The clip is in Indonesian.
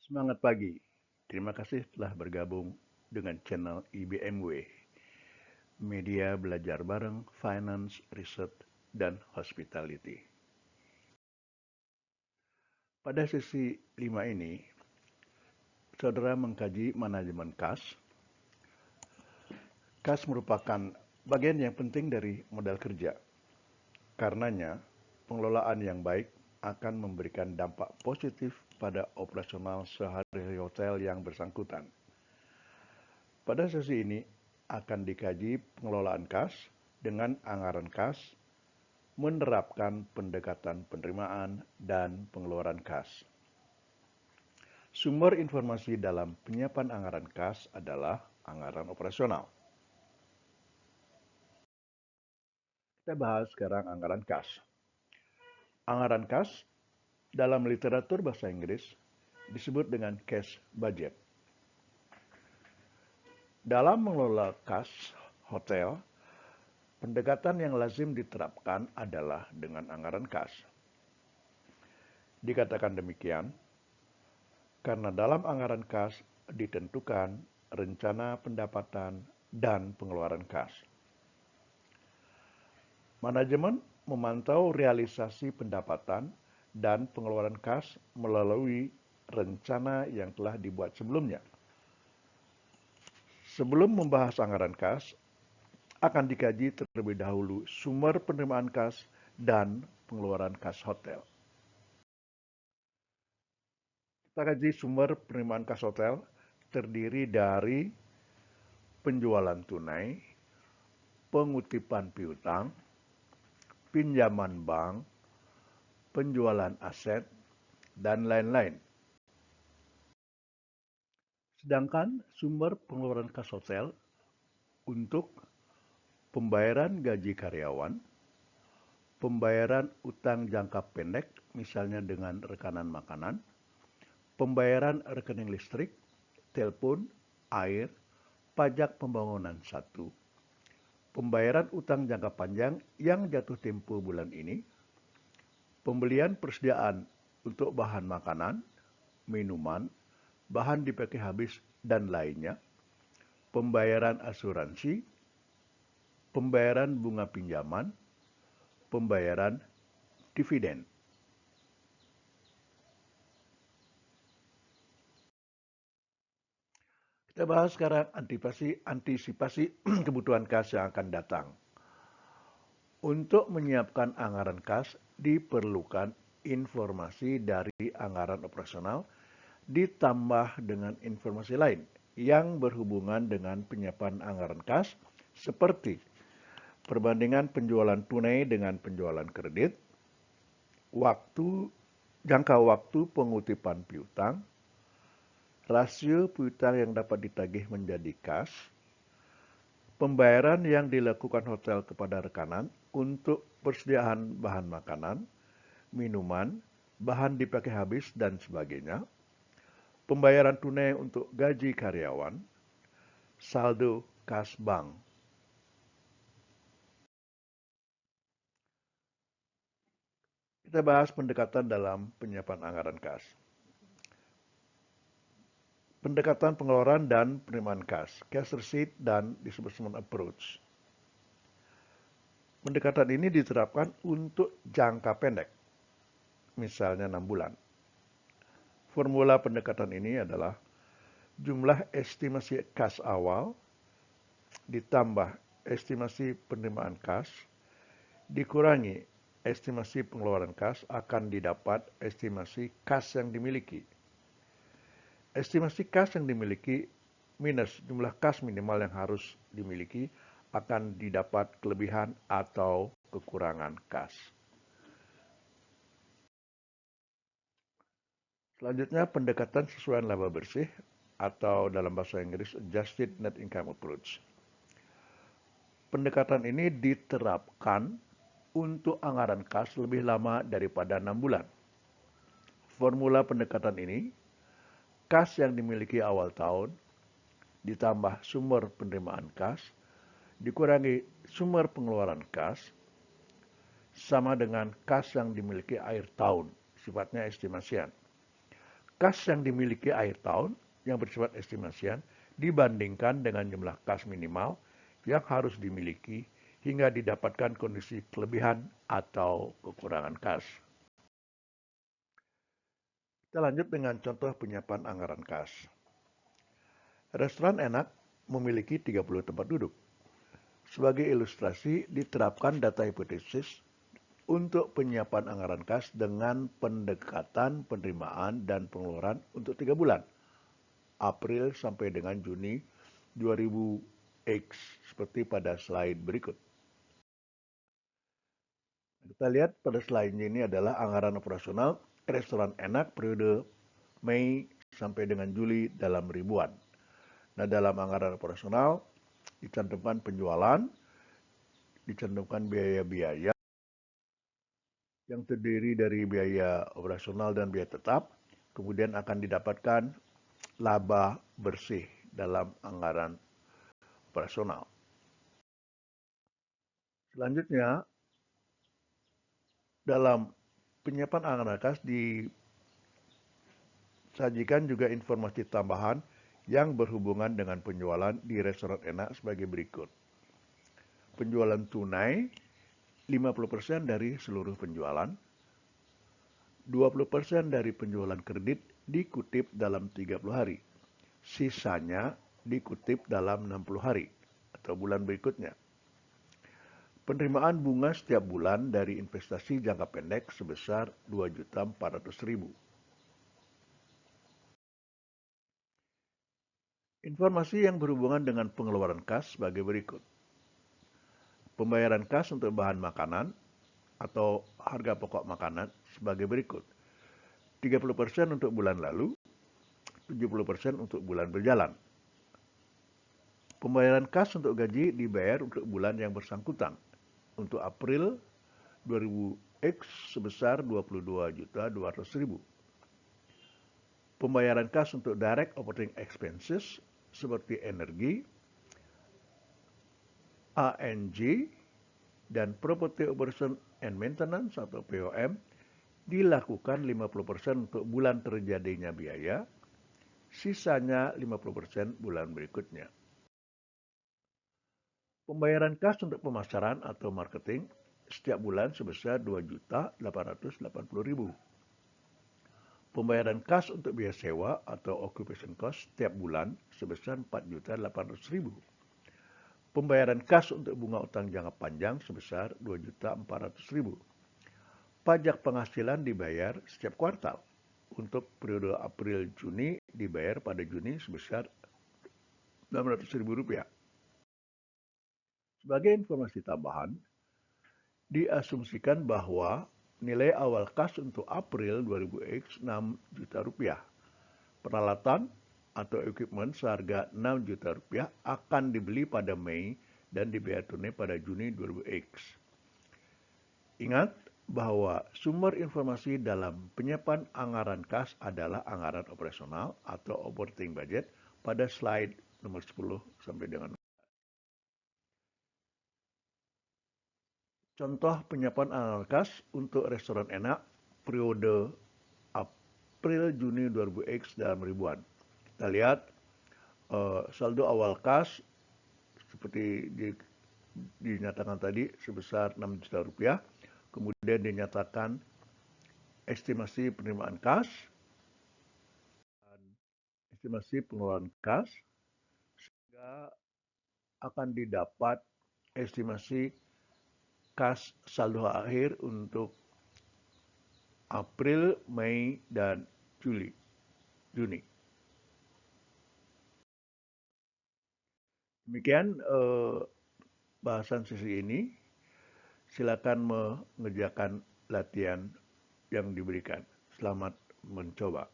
Semangat pagi. Terima kasih telah bergabung dengan channel IBMW, Media Belajar Bareng Finance, Research, dan Hospitality. Pada sesi 5 ini, saudara mengkaji manajemen kas. Kas merupakan bagian yang penting dari modal kerja. Karenanya, pengelolaan yang baik akan memberikan dampak positif pada operasional sehari-hari hotel yang bersangkutan. Pada sesi ini akan dikaji pengelolaan kas dengan anggaran kas, menerapkan pendekatan penerimaan dan pengeluaran kas. Sumber informasi dalam penyiapan anggaran kas adalah anggaran operasional. Kita bahas sekarang anggaran kas. Anggaran kas dalam literatur bahasa Inggris disebut dengan cash budget. Dalam mengelola kas hotel, pendekatan yang lazim diterapkan adalah dengan anggaran kas. Dikatakan demikian karena dalam anggaran kas ditentukan rencana pendapatan dan pengeluaran kas. Manajemen memantau realisasi pendapatan dan pengeluaran kas melalui rencana yang telah dibuat sebelumnya. Sebelum membahas anggaran kas, akan dikaji terlebih dahulu sumber penerimaan kas dan pengeluaran kas hotel. Kita kaji sumber penerimaan kas hotel terdiri dari penjualan tunai, pengutipan piutang, pinjaman bank, penjualan aset, dan lain-lain. Sedangkan sumber pengeluaran kas hotel untuk pembayaran gaji karyawan, pembayaran utang jangka pendek, misalnya dengan rekanan makanan, pembayaran rekening listrik, telepon, air, pajak pembangunan 1, pembayaran utang jangka panjang yang jatuh tempo bulan ini, pembelian persediaan untuk bahan makanan, minuman, bahan dipakai habis, dan lainnya, pembayaran asuransi, pembayaran bunga pinjaman, pembayaran dividen. Kita bahas sekarang antisipasi kebutuhan kas yang akan datang. Untuk menyiapkan anggaran kas diperlukan informasi dari anggaran operasional ditambah dengan informasi lain yang berhubungan dengan penyiapan anggaran kas seperti perbandingan penjualan tunai dengan penjualan kredit, jangka waktu pengutipan piutang, rasio piutang yang dapat ditagih menjadi kas, pembayaran yang dilakukan hotel kepada rekanan untuk persediaan bahan makanan, minuman, bahan dipakai habis, dan sebagainya, pembayaran tunai untuk gaji karyawan, saldo kas bank. Kita bahas pendekatan dalam penyiapan anggaran kas. Pendekatan pengeluaran dan penerimaan kas, cash receipt dan disbursement approach. Pendekatan ini diterapkan untuk jangka pendek, misalnya 6 bulan. Formula pendekatan ini adalah jumlah estimasi kas awal ditambah estimasi penerimaan kas dikurangi estimasi pengeluaran kas akan didapat estimasi kas yang dimiliki. Estimasi kas yang dimiliki minus jumlah kas minimal yang harus dimiliki akan didapat kelebihan atau kekurangan kas. Selanjutnya pendekatan sesuaian laba bersih atau dalam bahasa Inggris Adjusted Net Income Approach. Pendekatan ini diterapkan untuk anggaran kas lebih lama daripada 6 bulan. Formula pendekatan ini, kas yang dimiliki awal tahun ditambah sumber penerimaan kas dikurangi sumber pengeluaran kas sama dengan kas yang dimiliki akhir tahun, sifatnya estimasian. kas yang dimiliki akhir tahun yang bersifat estimasian dibandingkan dengan jumlah kas minimal yang harus dimiliki hingga didapatkan kondisi kelebihan atau kekurangan kas. Kita lanjut dengan contoh penyiapan anggaran kas. Restoran enak memiliki 30 tempat duduk. Sebagai ilustrasi, diterapkan data hipotesis untuk penyiapan anggaran kas dengan pendekatan penerimaan dan pengeluaran untuk 3 bulan, April sampai dengan Juni 2000X, seperti pada slide berikut. Kita lihat pada slide ini adalah anggaran operasional restoran enak periode Mei sampai dengan Juli dalam ribuan. Nah, dalam anggaran operasional dicantumkan penjualan, dicantumkan biaya-biaya yang terdiri dari biaya operasional dan biaya tetap, kemudian akan didapatkan laba bersih dalam anggaran operasional. Selanjutnya, dalam penyiapan anggaran kas disajikan juga informasi tambahan yang berhubungan dengan penjualan di restoran enak sebagai berikut. Penjualan tunai 50% dari seluruh penjualan, 20% dari penjualan kredit dikutip dalam 30 hari, sisanya dikutip dalam 60 hari atau bulan berikutnya. Penerimaan bunga setiap bulan dari investasi jangka pendek sebesar 2.400.000. Informasi yang berhubungan dengan pengeluaran kas sebagai berikut. Pembayaran kas untuk bahan makanan atau harga pokok makanan sebagai berikut. 30% untuk bulan lalu, 70% untuk bulan berjalan. Pembayaran kas untuk gaji dibayar untuk bulan yang bersangkutan. Untuk April 2000X sebesar 22.200.000. Pembayaran kas untuk direct operating expenses seperti energi, ANG, dan Property Operation and Maintenance atau POM dilakukan 50% untuk bulan terjadinya biaya, sisanya 50% bulan berikutnya. Pembayaran kas untuk pemasaran atau marketing setiap bulan sebesar 2.880.000. Pembayaran kas untuk biaya sewa atau occupation cost setiap bulan sebesar 4.800.000. Pembayaran kas untuk bunga utang jangka panjang sebesar 2.400.000. Pajak penghasilan dibayar setiap kuartal. Untuk periode April-Juni dibayar pada Juni sebesar Rp600.000. Sebagai informasi tambahan, diasumsikan bahwa nilai awal kas untuk April 2000X 6 juta rupiah. Peralatan atau equipment seharga 6 juta rupiah akan dibeli pada Mei dan dibayar tunai pada Juni 2000X. Ingat bahwa sumber informasi dalam penyiapan anggaran kas adalah anggaran operasional atau operating budget pada slide nomor 10 sampai dengan. Contoh penyiapan anggaran kas untuk restoran enak periode April-Juni 2000X dalam ribuan. Kita lihat saldo awal kas seperti dinyatakan tadi sebesar 6 juta rupiah. Kemudian dinyatakan estimasi penerimaan kas dan estimasi pengeluaran kas, sehingga akan didapat estimasi kas saldo akhir untuk April, Mei, dan Juni. Demikian bahasan sesi ini. Silakan mengerjakan latihan yang diberikan. Selamat mencoba.